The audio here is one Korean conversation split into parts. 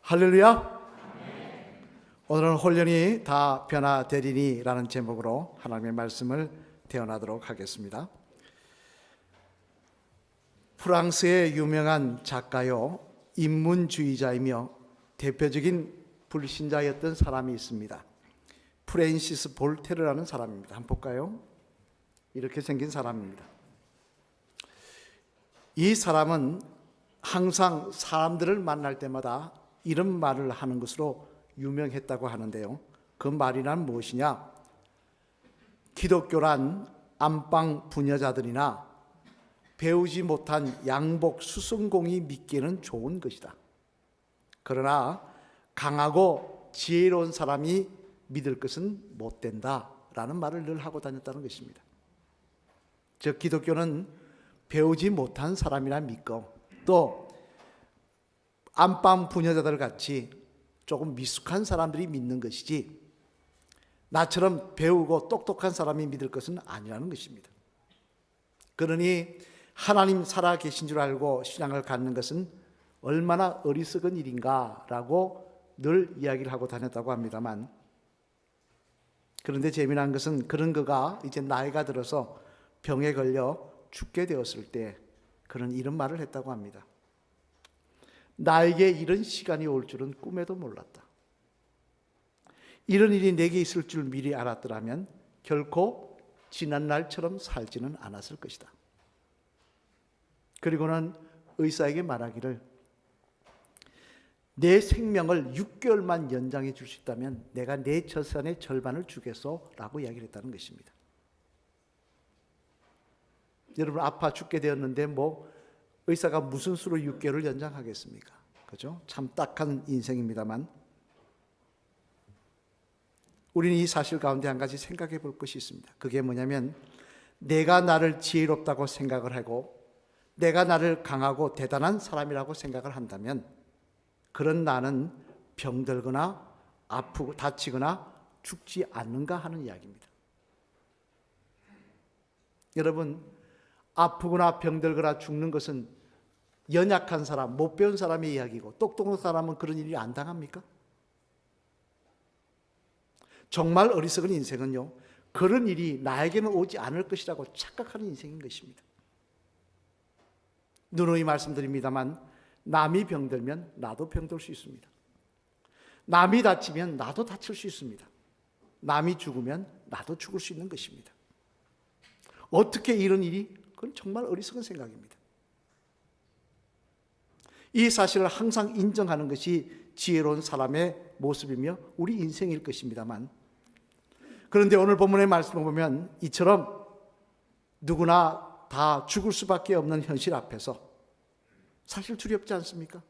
할렐루야. 오늘은 홀연히 다 변화되리니라는 제목으로 하나님의 말씀을 대언하도록 하겠습니다. 프랑스의 유명한 작가요, 인문주의자이며 대표적인 불신자였던 사람이 있습니다. 프랜시스 볼테르라는 사람입니다. 한번 볼까요? 이렇게 생긴 사람입니다. 이 사람은 항상 사람들을 만날 때마다 이런 말을 하는 것으로 유명했다고 하는데요. 그 말이란 무엇이냐? 기독교란 안방 부녀자들이나 배우지 못한 양복 수성공이 믿기에는 좋은 것이다. 그러나 강하고 지혜로운 사람이 믿을 것은 못 된다라는 말을 늘 하고 다녔다는 것입니다. 즉 기독교는 배우지 못한 사람이라 믿고 또 안방 부녀자들 같이 조금 미숙한 사람들이 믿는 것이지 나처럼 배우고 똑똑한 사람이 믿을 것은 아니라는 것입니다. 그러니 하나님 살아 계신 줄 알고 신앙을 갖는 것은 얼마나 어리석은 일인가라고 늘 이야기를 하고 다녔다고 합니다만, 그런데 재미난 것은 그런 그가 이제 나이가 들어서 병에 걸려 죽게 되었을 때 그는 이런 말을 했다고 합니다. 나에게 이런 시간이 올 줄은 꿈에도 몰랐다. 이런 일이 내게 있을 줄 미리 알았더라면 결코 지난 날처럼 살지는 않았을 것이다. 그리고는 의사에게 말하기를 내 생명을 6개월만 연장해 줄 수 있다면 내가 내 재산의 절반을 주겠소 라고 이야기를 했다는 것입니다. 여러분 아파 죽게 되었는데 의사가 무슨 수로 6개월을 연장하겠습니까? 그죠? 참 딱한 인생입니다만 우리는 이 사실 가운데 한 가지 생각해 볼 것이 있습니다. 그게 뭐냐면 내가 나를 지혜롭다고 생각을 하고 내가 나를 강하고 대단한 사람이라고 생각을 한다면 그런 나는 병들거나 아프고 다치거나 죽지 않는가 하는 이야기입니다. 여러분 아프거나 병들거나 죽는 것은 연약한 사람, 못 배운 사람의 이야기고 똑똑한 사람은 그런 일이 안 당합니까? 정말 어리석은 인생은요, 그런 일이 나에게는 오지 않을 것이라고 착각하는 인생인 것입니다. 누누이 말씀드립니다만 남이 병들면 나도 병들 수 있습니다. 남이 다치면 나도 다칠 수 있습니다. 남이 죽으면 나도 죽을 수 있는 것입니다. 어떻게 이런 일이? 그건 정말 어리석은 생각입니다. 이 사실을 항상 인정하는 것이 지혜로운 사람의 모습이며 우리 인생일 것입니다만, 그런데 오늘 본문의 말씀을 보면 이처럼 누구나 다 죽을 수밖에 없는 현실 앞에서 사실 두렵지 않습니까?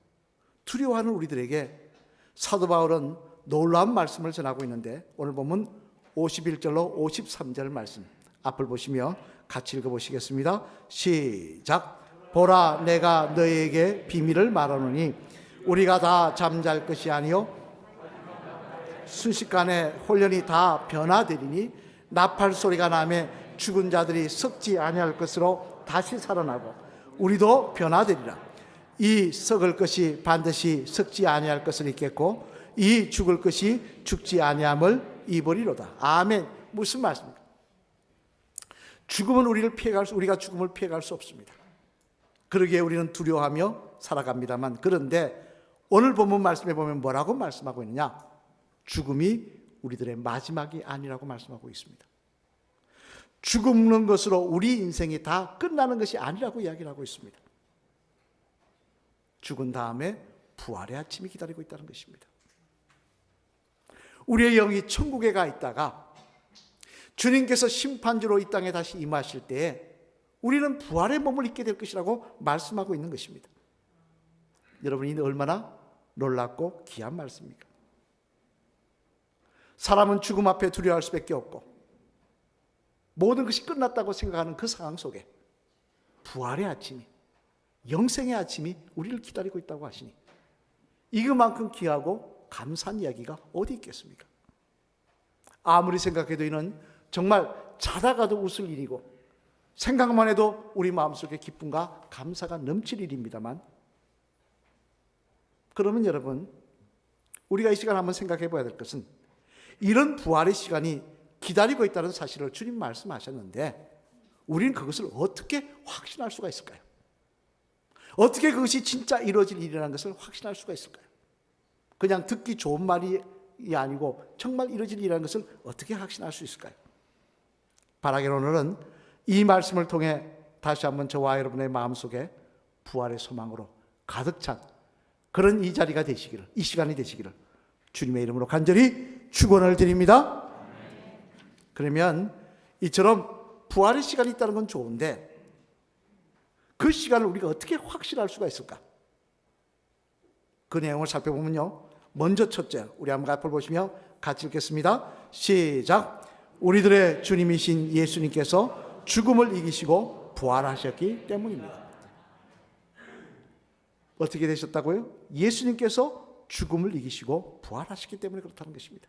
두려워하는 우리들에게 사도 바울은 놀라운 말씀을 전하고 있는데 오늘 보면 51절로 53절 말씀 앞을 보시며 같이 읽어보시겠습니다. 시작. 보라 내가 너희에게 비밀을 말하노니 우리가 다 잠잘 것이 아니요 순식간에 홀연히 다 변화되리니 나팔 소리가 나매 죽은 자들이 썩지 아니할 것으로 다시 살아나고 우리도 변화되리라. 이 썩을 것이 반드시 썩지 아니할 것을 입겠고 이 죽을 것이 죽지 아니함을 입으리로다. 아멘. 무슨 말씀입니까? 죽음은 우리가 죽음을 피해갈 수 없습니다. 그러기에 우리는 두려워하며 살아갑니다만, 그런데 오늘 본문 말씀에 보면 뭐라고 말씀하고 있느냐? 죽음이 우리들의 마지막이 아니라고 말씀하고 있습니다. 죽는 것으로 우리 인생이 다 끝나는 것이 아니라고 이야기를 하고 있습니다. 죽은 다음에 부활의 아침이 기다리고 있다는 것입니다. 우리의 영이 천국에 가 있다가 주님께서 심판주로 이 땅에 다시 임하실 때에 우리는 부활의 몸을 입게 될 것이라고 말씀하고 있는 것입니다. 여러분, 이 얼마나 놀랍고 귀한 말씀입니까? 사람은 죽음 앞에 두려워할 수밖에 없고 모든 것이 끝났다고 생각하는 그 상황 속에 부활의 아침이, 영생의 아침이 우리를 기다리고 있다고 하시니 이것만큼 귀하고 감사한 이야기가 어디 있겠습니까? 아무리 생각해도 이는 정말 자다가도 웃을 일이고 생각만 해도 우리 마음속에 기쁨과 감사가 넘칠 일입니다만, 그러면 여러분 우리가 이 시간 한번 생각해 봐야 될 것은 이런 부활의 시간이 기다리고 있다는 사실을 주님 말씀하셨는데 우리는 그것을 어떻게 확신할 수가 있을까요? 어떻게 그것이 진짜 이루어질 일이라는 것을 확신할 수가 있을까요? 그냥 듣기 좋은 말이 아니고 정말 이루어질 일이라는 것을 어떻게 확신할 수 있을까요? 바라기는 오늘은 이 말씀을 통해 다시 한번 저와 여러분의 마음속에 부활의 소망으로 가득 찬 그런 이 자리가 되시기를, 이 시간이 되시기를 주님의 이름으로 간절히 축원을 드립니다. 그러면 이처럼 부활의 시간이 있다는 건 좋은데 그 시간을 우리가 어떻게 확신할 수가 있을까? 그 내용을 살펴보면요, 먼저 첫째, 우리 한번 앞을 보시며 같이 읽겠습니다. 시작. 우리들의 주님이신 예수님께서 죽음을 이기시고 부활하셨기 때문입니다. 어떻게 되셨다고요? 예수님께서 죽음을 이기시고 부활하셨기 때문에 그렇다는 것입니다.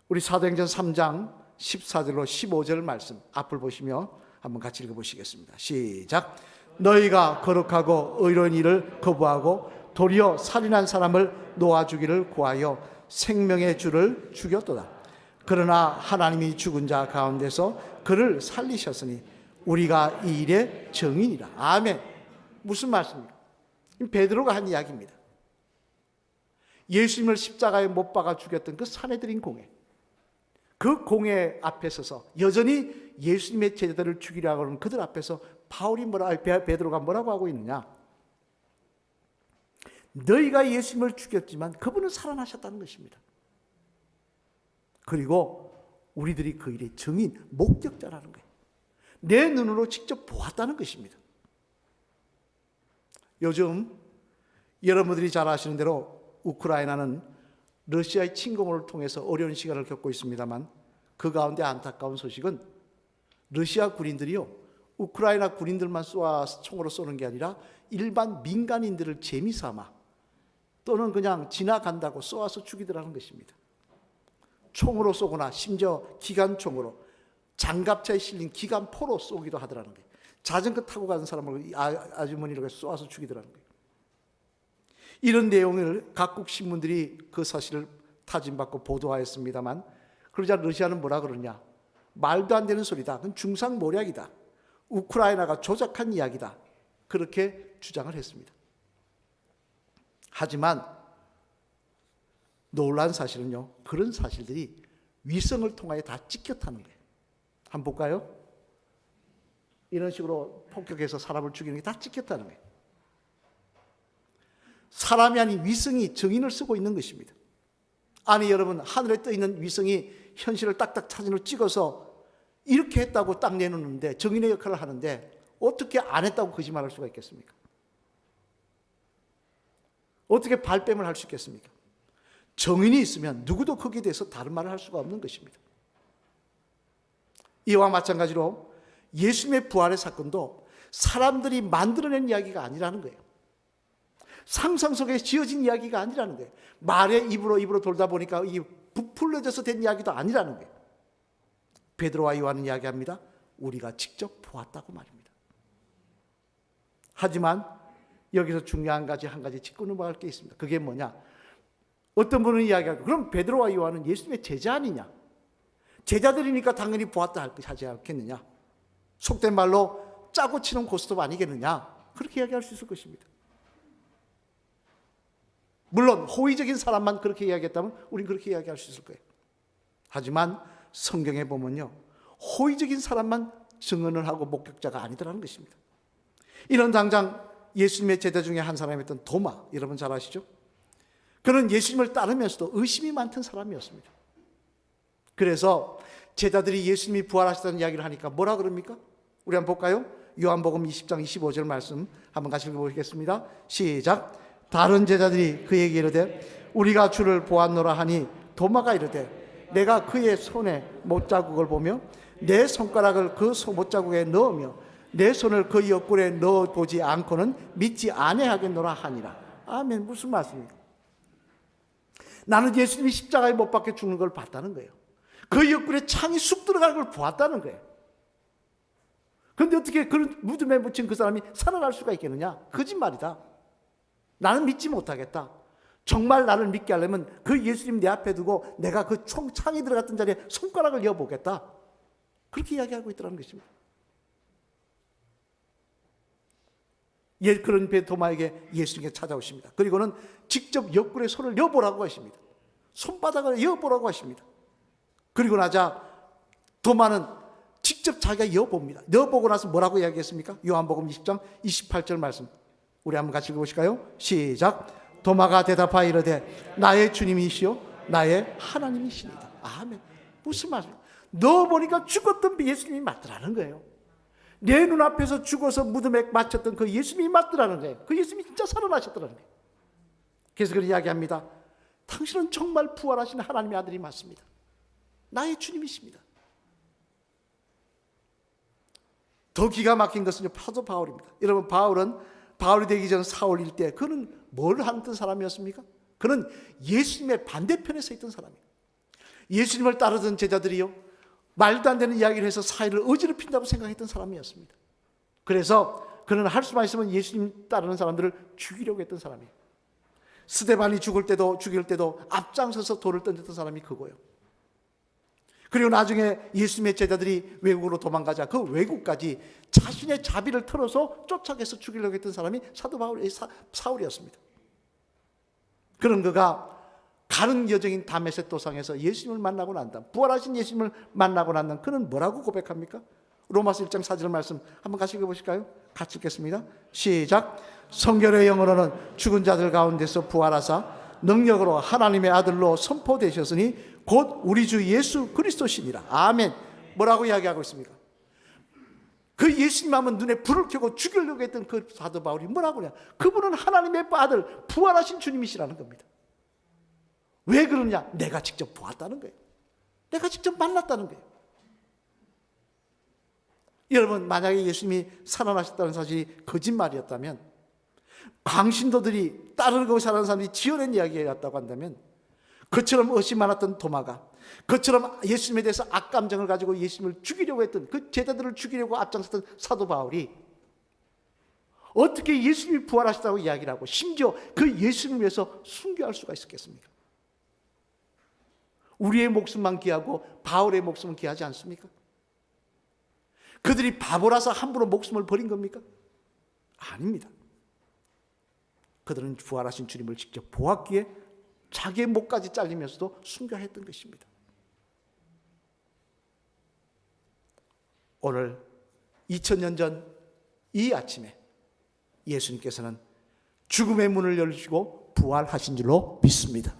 우리 사도행전 3장 14절로 15절 말씀 앞을 보시며 한번 같이 읽어보시겠습니다. 시작. 너희가 거룩하고 의로운 일을 거부하고 도리어 살인한 사람을 놓아주기를 구하여 생명의 주를 죽였도다. 그러나 하나님이 죽은 자 가운데서 그를 살리셨으니 우리가 이 일의 증인이라. 아멘. 무슨 말씀입니까? 베드로가 한 이야기입니다. 예수님을 십자가에 못 박아 죽였던 그 사내들인 공회, 그 공회 앞에 서서 여전히 예수님의 제자들을 죽이려고 하는 그들 앞에서 베드로가 뭐라고 하고 있느냐? 너희가 예수님을 죽였지만 그분은 살아나셨다는 것입니다. 그리고 우리들이 그 일의 증인, 목격자라는 거예요. 내 눈으로 직접 보았다는 것입니다. 요즘 여러분들이 잘 아시는 대로 우크라이나는 러시아의 침공을 통해서 어려운 시간을 겪고 있습니다만 그 가운데 안타까운 소식은 러시아 군인들이요, 우크라이나 군인들만 총으로 쏘는 게 아니라 일반 민간인들을 재미삼아 또는 그냥 지나간다고 쏘아서 죽이더라는 것입니다. 총으로 쏘거나 심지어 기관총으로, 장갑차에 실린 기관포로 쏘기도 하더라는 거예요. 자전거 타고 가는 사람을 아주머니를 쏘아서 죽이더라는 거예요. 이런 내용을 각국 신문들이 그 사실을 타진받고 보도하였습니다만 그러자 러시아는 뭐라 그러냐? 말도 안 되는 소리다. 그건 중상모략이다. 우크라이나가 조작한 이야기다. 그렇게 주장을 했습니다. 하지만 놀라운 사실은요, 그런 사실들이 위성을 통하여 다 찍혔다는 거예요. 한번 볼까요? 이런 식으로 폭격해서 사람을 죽이는 게 다 찍혔다는 거예요. 사람이 아닌 위성이 증인을 쓰고 있는 것입니다. 아니 여러분, 하늘에 떠 있는 위성이 현실을 딱딱 사진으로 찍어서 이렇게 했다고 딱 내놓는데 증인의 역할을 하는데 어떻게 안 했다고 거짓말할 수가 있겠습니까? 어떻게 발뺌을 할 수 있겠습니까? 증인이 있으면 누구도 거기에 대해서 다른 말을 할 수가 없는 것입니다. 이와 마찬가지로 예수님의 부활의 사건도 사람들이 만들어낸 이야기가 아니라는 거예요. 상상 속에 지어진 이야기가 아니라는 거예요. 말의 입으로 돌다 보니까 이 부풀려져서 된 이야기도 아니라는 거예요. 베드로와 요한은 이야기합니다. 우리가 직접 보았다고 말입니다. 하지만 여기서 중요한 한 가지 짚고 넘어갈 게 있습니다. 그게 뭐냐? 어떤 분은 이야기하고, 그럼 베드로와 요한은 예수님의 제자 아니냐? 제자들이니까 당연히 보았다 하지 않겠느냐? 속된 말로 짜고 치는 고스톱 아니겠느냐? 그렇게 이야기할 수 있을 것입니다. 물론 호의적인 사람만 그렇게 이야기했다면 우리는 그렇게 이야기할 수 있을 거예요. 하지만 성경에 보면요, 호의적인 사람만 증언을 하고 목격자가 아니더라는 것입니다. 이런 당장 예수님의 제자 중에 한 사람이었던 도마, 여러분 잘 아시죠? 그는 예수님을 따르면서도 의심이 많던 사람이었습니다. 그래서 제자들이 예수님이 부활하셨다는 이야기를 하니까 뭐라 그럽니까? 우리 한번 볼까요? 요한복음 20장 25절 말씀 한번 같이 읽어보겠습니다. 시작. 다른 제자들이 그에게 이르되 우리가 주를 보았노라 하니 도마가 이르되 내가 그의 손에 못자국을 보며 내 손가락을 그 못자국에 넣으며 내 손을 그 옆구리에 넣어보지 않고는 믿지 아니하겠노라 하니라. 아멘. 무슨 말씀입니까? 나는 예수님이 십자가에 못 박혀 죽는 걸 봤다는 거예요. 그 옆구리에 창이 쑥 들어가는 걸 보았다는 거예요. 그런데 어떻게 그런 무덤에 묻힌 그 사람이 살아날 수가 있겠느냐? 거짓말이다. 나는 믿지 못하겠다. 정말 나를 믿게 하려면 그 예수님 내 앞에 두고 내가 그 창이 들어갔던 자리에 손가락을 이어보겠다. 그렇게 이야기하고 있더라는 것입니다. 그런 도마에게 예수님께 찾아오십니다. 그리고는 직접 옆구리에 손을 넣어보라고 하십니다. 손바닥을 이어보라고 하십니다. 그리고 나자 도마는 직접 자기가 이어봅니다. 넣어보고 나서 뭐라고 이야기했습니까? 요한복음 20장 28절 말씀 우리 한번 같이 읽어보실까요? 시작. 도마가 대답하여 이르되 나의 주님이시요 나의 하나님이시니이다. 아멘. 무슨 말이에요? 넣어보니까 죽었던 예수님이 맞더라는 거예요. 내 눈앞에서 죽어서 무덤에 맞췄던 그 예수님이 맞더라는 거예요. 그 예수님이 진짜 살아나셨더라는 거예요. 그래서 그런 이야기합니다. 당신은 정말 부활하신 하나님의 아들이 맞습니다. 나의 주님이십니다. 더 기가 막힌 것은 사도 바울입니다. 여러분, 바울이 되기 전 사울일 때 그는 뭘 하던 사람이었습니까? 그는 예수님의 반대편에 서 있던 사람이에요. 예수님을 따르던 제자들이요, 말도 안 되는 이야기를 해서 사회를 어지럽힌다고 생각했던 사람이었습니다. 그래서 그는 할 수만 있으면 예수님 따르는 사람들을 죽이려고 했던 사람이에요. 스데반이 죽일 때도 앞장서서 돌을 던졌던 사람이 그거예요. 그리고 나중에 예수님의 제자들이 외국으로 도망가자 그 외국까지 자신의 자비를 털어서 쫓아가서 죽이려고 했던 사람이 사도 사울이었습니다. 그런 그가 가는 여정인 다메섹 도상에서 예수님을 만나고 난다. 부활하신 예수님을 만나고 난 다음 그는 뭐라고 고백합니까? 로마서 1장 4절 말씀 한번 같이 읽어보실까요? 같이 읽겠습니다. 시작. 성결의 영으로는 죽은 자들 가운데서 부활하사 능력으로 하나님의 아들로 선포되셨으니 곧 우리 주 예수 그리스도시니라. 아멘. 뭐라고 이야기하고 있습니까? 그 예수님 하면 눈에 불을 켜고 죽이려고 했던 그 사도 바울이 뭐라고 그래요? 그분은 하나님의 아들 부활하신 주님이시라는 겁니다. 왜 그러냐? 내가 직접 보았다는 거예요. 내가 직접 만났다는 거예요. 여러분, 만약에 예수님이 살아나셨다는 사실이 거짓말이었다면, 광신도들이 따르고 살아가는 사람들이 지어낸 이야기였다고 한다면, 그처럼 의심 많았던 도마가, 그처럼 예수님에 대해서 악감정을 가지고 예수님을 죽이려고 했던 그 제자들을 죽이려고 앞장섰던 사도 바울이 어떻게 예수님이 부활하셨다고 이야기를 하고 심지어 그 예수님을 위해서 순교할 수가 있었겠습니까? 우리의 목숨만 귀하고 바울의 목숨은 귀하지 않습니까? 그들이 바보라서 함부로 목숨을 버린 겁니까? 아닙니다. 그들은 부활하신 주님을 직접 보았기에 자기의 목까지 잘리면서도 순교했던 것입니다. 오늘 2000년 전 이 아침에 예수님께서는 죽음의 문을 열시고 부활하신 줄로 믿습니다.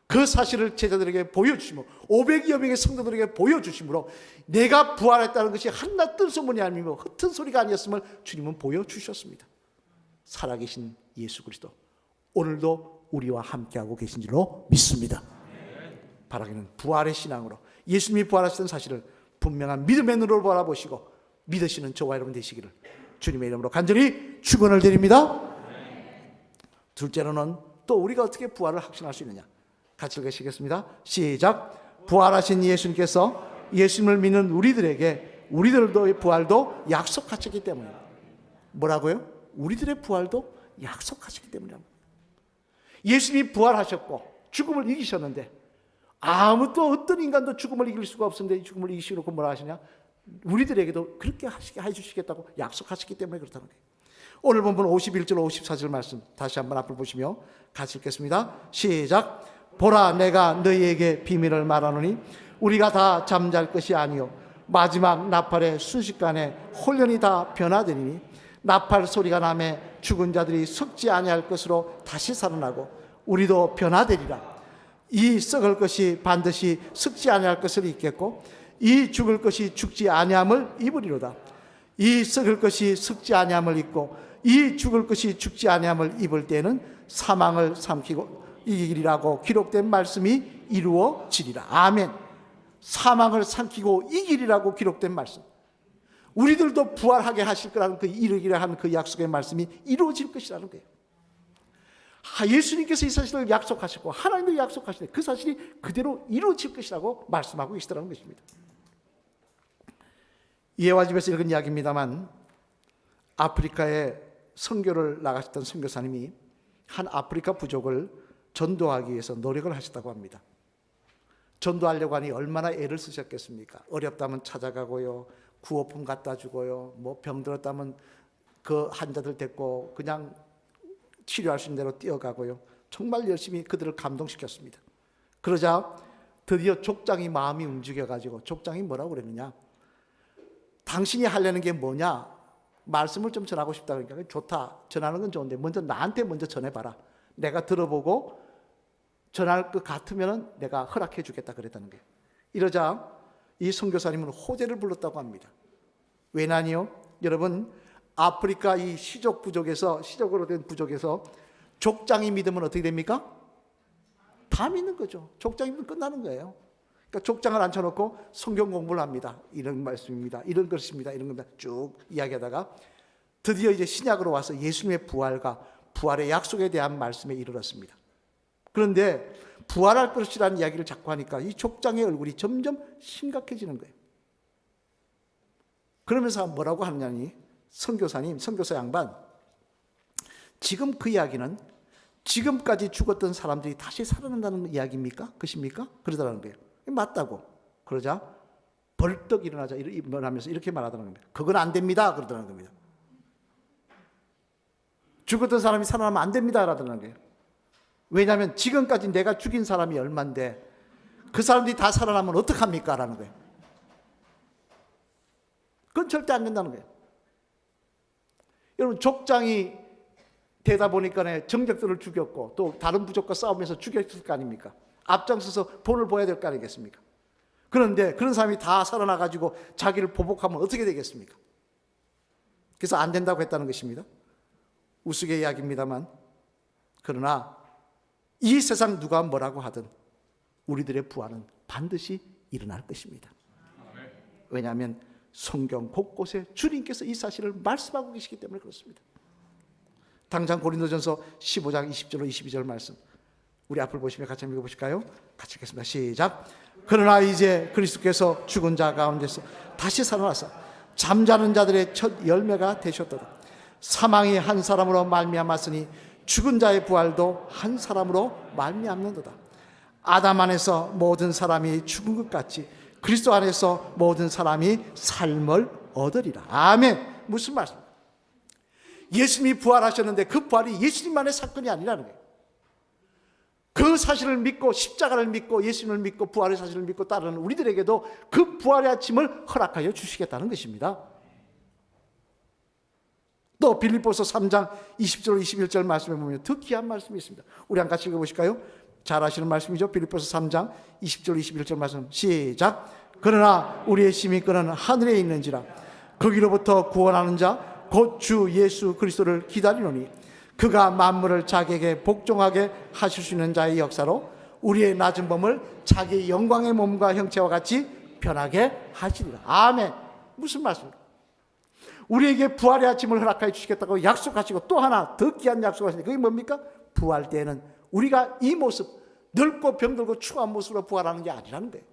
그 사실을 제자들에게 보여주시고 500여 명의 성도들에게 보여주심으로 내가 부활했다는 것이 한낱 뜬소문이 아니며 흩은 소리가 아니었음을 주님은 보여주셨습니다. 살아계신 예수 그리스도 오늘도 우리와 함께하고 계신 줄로 믿습니다. 바라기는 부활의 신앙으로 예수님이 부활하시던 사실을 분명한 믿음의 눈으로 바라보시고 믿으시는 저와 여러분 되시기를 주님의 이름으로 간절히 축원을 드립니다. 둘째로는 또 우리가 어떻게 부활을 확신할 수 있느냐, 같이 읽으시겠습니다. 시작. 부활하신 예수님께서 예수님을 믿는 우리들의 부활도 약속하셨기 때문입니다. 뭐라고요? 우리들의 부활도 약속하셨기 때문입니다. 예수님이 부활하셨고 죽음을 이기셨는데 아무도 어떤 인간도 죽음을 이길 수가 없었는데 죽음을 이기시고 뭐라 하시냐? 우리들에게도 그렇게 해주시겠다고 약속하셨기 때문에 그렇다는 거예요. 오늘 본문 51절 54절 말씀 다시 한번 앞을 보시며 같이 읽겠습니다. 시작. 보라, 내가 너희에게 비밀을 말하노니 우리가 다 잠잘 것이 아니요 마지막 나팔의 순식간에 홀연히 다 변화되리니 나팔 소리가 나매 죽은 자들이 썩지 아니할 것으로 다시 살아나고 우리도 변화되리라. 이 썩을 것이 반드시 썩지 아니할 것을 입겠고 이 죽을 것이 죽지 아니함을 입으리로다. 이 썩을 것이 썩지 아니함을 입고 이 죽을 것이 죽지 아니함을 입을 때는 사망을 삼키고 이기리라고 기록된 말씀이 이루어지리라. 아멘. 사망을 삼키고 이기리라고 기록된 말씀, 우리들도 부활하게 하실 거라는 그 이르기라 한 그 약속의 말씀이 이루어질 것이라는 거예요. 예수님께서 이 사실을 약속하셨고 하나님도 약속하시는데 그 사실이 그대로 이루어질 것이라고 말씀하고 계시다는 것입니다. 이해와 집에서 읽은 이야기입니다만 아프리카에 선교를 나가셨던 선교사님이 한 아프리카 부족을 전도하기 위해서 노력을 하셨다고 합니다. 전도하려고 하니 얼마나 애를 쓰셨겠습니까? 어렵다면 찾아가고요, 구호품 갖다 주고요, 뭐 병 들었다면 그 환자들 데리고 그냥 치료할 수 있는 대로 뛰어가고요. 정말 열심히 그들을 감동시켰습니다. 그러자 드디어 족장이 마음이 움직여가지고 족장이 뭐라고 그랬느냐? 당신이 하려는 게 뭐냐? 말씀을 좀 전하고 싶다 그러니까 좋다. 전하는 건 좋은데 먼저 나한테 먼저 전해봐라. 내가 들어보고 전할 것 같으면 내가 허락해 주겠다 그랬다는 거예요. 이러자 이 선교사님은 호재를 불렀다고 합니다. 왜냐니요? 여러분, 아프리카 이 시족 부족에서, 시족으로 된 부족에서 족장이 믿으면 어떻게 됩니까? 다 믿는 거죠. 족장이 믿으면 끝나는 거예요. 그러니까 족장을 앉혀놓고 성경 공부를 합니다. 이런 말씀입니다. 이런 것입니다. 이런 겁니다. 쭉 이야기하다가 드디어 이제 신약으로 와서 예수님의 부활과 부활의 약속에 대한 말씀에 이르렀습니다. 그런데 부활할 것이라는 이야기를 자꾸 하니까 이 족장의 얼굴이 점점 심각해지는 거예요. 그러면서 뭐라고 하느냐니 선교사님, 선교사 양반, 지금 그 이야기는 지금까지 죽었던 사람들이 다시 살아난다는 이야기입니까? 그것입니까? 그러더라는 거예요. 맞다고. 그러자 벌떡 일어나면서 이렇게 말하더라는 겁니다. 그건 안 됩니다. 그러더라는 겁니다. 죽었던 사람이 살아나면 안 됩니다. 그러더라는 거예요. 왜냐하면 지금까지 내가 죽인 사람이 얼만데 그 사람들이 다 살아나면 어떡합니까? 라는 거예요. 그건 절대 안 된다는 거예요. 여러분, 족장이 되다 보니까 정적들을 죽였고 또 다른 부족과 싸우면서 죽였을 거 아닙니까? 앞장서서 본을 보여야 될 거 아니겠습니까? 그런데 그런 사람이 다 살아나가지고 자기를 보복하면 어떻게 되겠습니까? 그래서 안 된다고 했다는 것입니다. 우스개 이야기입니다만, 그러나 이 세상 누가 뭐라고 하든 우리들의 부활은 반드시 일어날 것입니다. 왜냐하면 성경 곳곳에 주님께서 이 사실을 말씀하고 계시기 때문에 그렇습니다. 당장 고린도전서 15장 20절로 22절 말씀, 우리 앞을 보시면 같이 한번 읽어보실까요? 같이 읽겠습니다. 시작. 그러나 이제 그리스도께서 죽은 자 가운데서 다시 살아나서 잠자는 자들의 첫 열매가 되셨도다. 사망이 한 사람으로 말미암았으니 죽은 자의 부활도 한 사람으로 말미암는도다. 아담 안에서 모든 사람이 죽은 것 같이 그리스도 안에서 모든 사람이 삶을 얻으리라. 아멘. 무슨 말씀? 예수님이 부활하셨는데 그 부활이 예수님만의 사건이 아니라는 거예요. 그 사실을 믿고 십자가를 믿고 예수님을 믿고 부활의 사실을 믿고 따르는 우리들에게도 그 부활의 아침을 허락하여 주시겠다는 것입니다. 또 빌립보서 3장 20절 21절 말씀에 보면 더 귀한 말씀이 있습니다. 우리 한 같이 읽어보실까요? 잘 아시는 말씀이죠. 빌립보서 3장 20절 21절 말씀 시작. 그러나 우리의 심히 끄는 하늘에 있는지라 거기로부터 구원하는 자 곧 주 예수 그리스도를 기다리노니 그가 만물을 자기에게 복종하게 하실 수 있는 자의 역사로 우리의 낮은 몸을 자기 영광의 몸과 형체와 같이 변하게 하시리라. 아멘. 무슨 말씀입니까? 우리에게 부활의 아침을 허락하여 주시겠다고 약속하시고 또 하나 더 귀한 약속하시니 그게 뭡니까? 부활 때에는 우리가 이 모습, 늙고 병들고 추한 모습으로 부활하는 게 아니라는 거예요.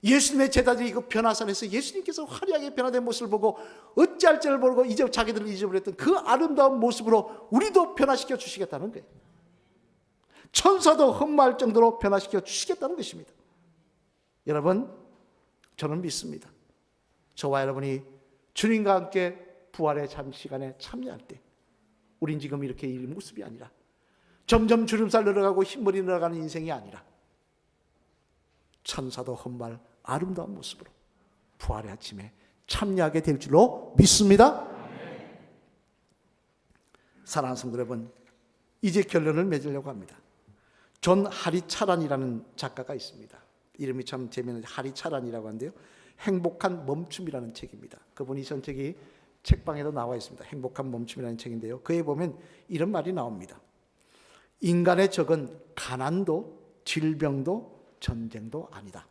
예수님의 제자들이 그 변화산에서 예수님께서 화려하게 변화된 모습을 보고 어찌할지를 모르고 이제 자기들을 잊어버렸던 그 아름다운 모습으로 우리도 변화시켜 주시겠다는 거예요. 천사도 흠모할 정도로 변화시켜 주시겠다는 것입니다. 여러분, 저는 믿습니다. 저와 여러분이 주님과 함께 부활의 참 시간에 참여할 때 우린 지금 이렇게 이 모습이 아니라 점점 주름살 늘어가고 흰머리 늘어가는 인생이 아니라 천사도 흠모할 아름다운 모습으로 부활의 아침에 참여하게 될 줄로 믿습니다. 사랑하는 성도 여러분, 이제 결론을 맺으려고 합니다. 존 하리차란이라는 작가가 있습니다. 이름이 참 재미있는 하리차란이라고 하는데요. 행복한 멈춤이라는 책입니다. 그분이 전 책이 책방에도 나와 있습니다. 행복한 멈춤이라는 책인데요. 그에 보면 이런 말이 나옵니다. 인간의 적은 가난도 질병도 전쟁도 아니다.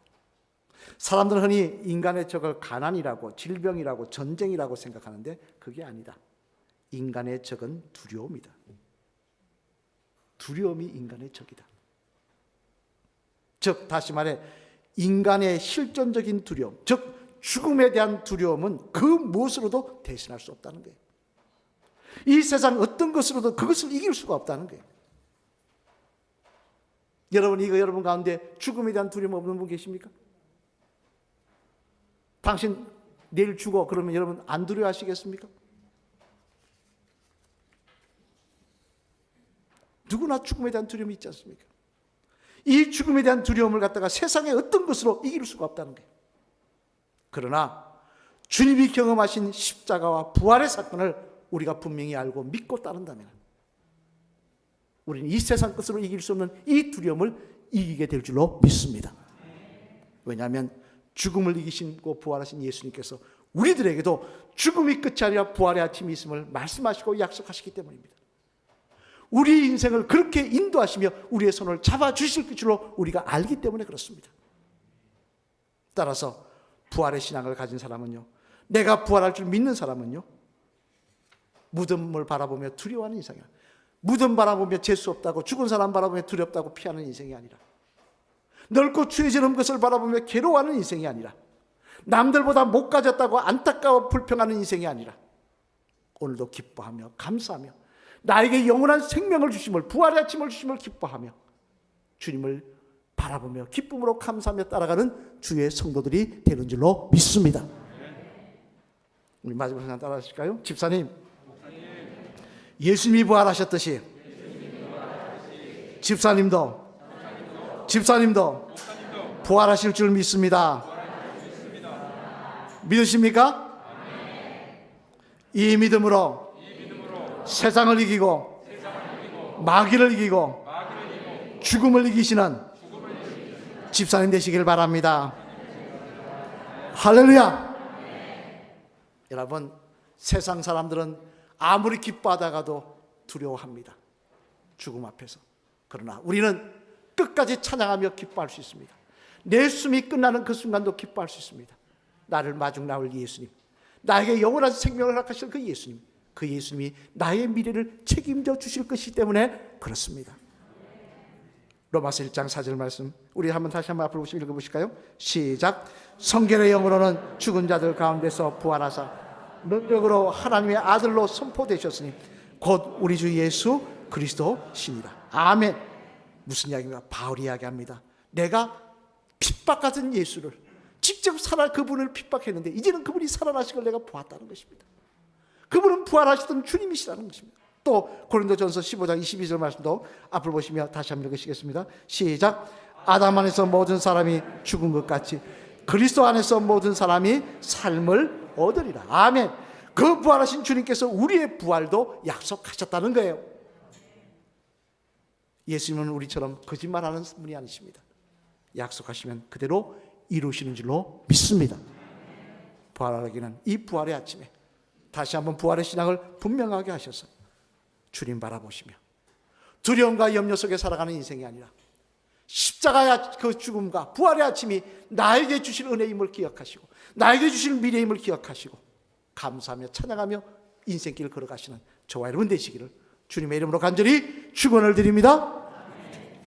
사람들은 흔히 인간의 적을 가난이라고 질병이라고 전쟁이라고 생각하는데 그게 아니다. 인간의 적은 두려움이다. 두려움이 인간의 적이다. 즉 다시 말해 인간의 실존적인 두려움, 즉 죽음에 대한 두려움은 그 무엇으로도 대신할 수 없다는 거예요. 이 세상 어떤 것으로도 그것을 이길 수가 없다는 거예요. 여러분 가운데 죽음에 대한 두려움 없는 분 계십니까? 당신 내일 죽어 그러면 여러분 안 두려워하시겠습니까? 누구나 죽음에 대한 두려움이 있지 않습니까? 이 죽음에 대한 두려움을 갖다가 세상의 어떤 것으로 이길 수가 없다는 거예요. 그러나 주님이 경험하신 십자가와 부활의 사건을 우리가 분명히 알고 믿고 따른다면 우리는 이 세상 것으로 이길 수 없는 이 두려움을 이기게 될 줄로 믿습니다. 왜냐하면 죽음을 이기시고 부활하신 예수님께서 우리들에게도 죽음이 끝이 아니라 부활의 아침이 있음을 말씀하시고 약속하시기 때문입니다. 우리 인생을 그렇게 인도하시며 우리의 손을 잡아주실 줄로 우리가 알기 때문에 그렇습니다. 따라서 부활의 신앙을 가진 사람은요, 내가 부활할 줄 믿는 사람은요, 무덤을 바라보며 두려워하는 인생이야. 무덤 바라보며 재수 없다고, 죽은 사람 바라보며 두렵다고 피하는 인생이 아니라, 넓고 추해지는 것을 바라보며 괴로워하는 인생이 아니라, 남들보다 못 가졌다고 안타까워 불평하는 인생이 아니라, 오늘도 기뻐하며 감사하며 나에게 영원한 생명을 주심을, 부활의 아침을 주심을 기뻐하며 주님을 바라보며 기쁨으로 감사하며 따라가는 주의 성도들이 되는 줄로 믿습니다. 우리 마지막 하나 따라 하실까요? 집사님, 예수님이 부활하셨듯이 집사님도 부활하실 줄 믿습니다. 믿으십니까? 이 믿음으로 세상을 이기고 마귀를 이기고 죽음을 이기시는 집사님 되시길 바랍니다. 할렐루야. 여러분, 세상 사람들은 아무리 기뻐하다가도 두려워합니다. 죽음 앞에서. 그러나 우리는 끝까지 찬양하며 기뻐할 수 있습니다. 내 숨이 끝나는 그 순간도 기뻐할 수 있습니다. 나를 마중 나올 예수님, 나에게 영원한 생명을 허락하실 그 예수님, 그 예수님이 나의 미래를 책임져 주실 것이기 때문에 그렇습니다. 로마서 1장 4절 말씀 우리 다시 한번 앞으로 보시고 읽어보실까요? 시작. 성결의 영으로는 죽은 자들 가운데서 부활하사 능력으로 하나님의 아들로 선포되셨으니 곧 우리 주 예수 그리스도시니라. 아멘. 무슨 이야기인가? 바울이 이야기합니다. 내가 핍박받은 예수를 직접 그분을 핍박했는데 이제는 그분이 살아나신 걸 내가 보았다는 것입니다. 그분은 부활하시던 주님이시라는 것입니다. 또 고린도전서 15장 22절 말씀도 앞을 보시며 다시 한번 읽으시겠습니다. 시작. 아담 안에서 모든 사람이 죽은 것 같이 그리스도 안에서 모든 사람이 삶을 얻으리라. 아멘. 그 부활하신 주님께서 우리의 부활도 약속하셨다는 거예요. 예수님은 우리처럼 거짓말하는 분이 아니십니다. 약속하시면 그대로 이루시는 줄로 믿습니다. 부활하기는 이 부활의 아침에 다시 한번 부활의 신앙을 분명하게 하셔서 주님 바라보시며 두려움과 염려 속에 살아가는 인생이 아니라 십자가의 그 죽음과 부활의 아침이 나에게 주실 은혜임을 기억하시고 나에게 주실 미래임을 기억하시고 감사하며 찬양하며 인생길을 걸어가시는 저와 여러분 되시기를 주님의 이름으로 간절히 축원을 드립니다.